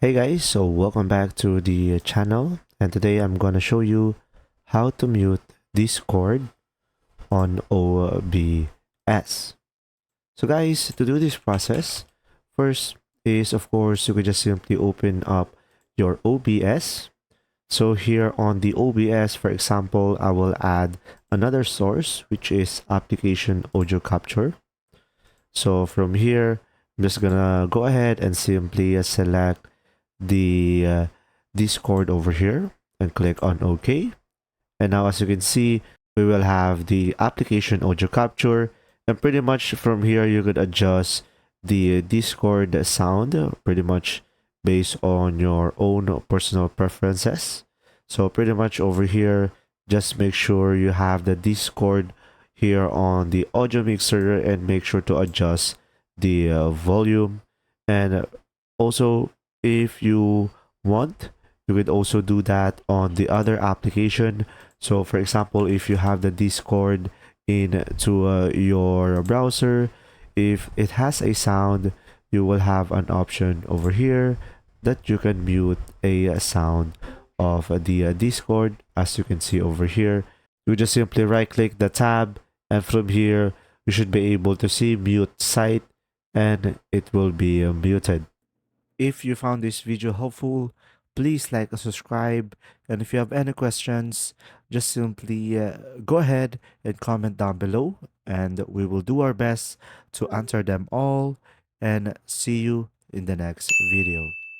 Hey guys, so welcome back to the channel, and today I'm gonna show you how to mute Discord on OBS. So guys, to do this process, first is of course you could just simply open up your OBS. So here on the OBS, for example, I will add another source, which is application audio capture. So from here, I'm just gonna go ahead and simply select the Discord over here and click on OK. And now as you can see, we will have the application audio capture, and pretty much from here you could adjust the Discord sound pretty much based on your own personal preferences. So pretty much over here, just make sure you have the Discord here on the audio mixer and make sure to adjust the volume. And also, if you want, you could also do that on the other application. So for example, if you have the Discord into your browser, if it has a sound, you will have an option over here that you can mute a sound of the Discord. As you can see over here, you just simply right click the tab, and from here you should be able to see mute site, and it will be muted. If you found this video helpful, please like and subscribe. And if you have any questions, just simply go ahead and comment down below, and we will do our best to answer them all. And see you in the next video.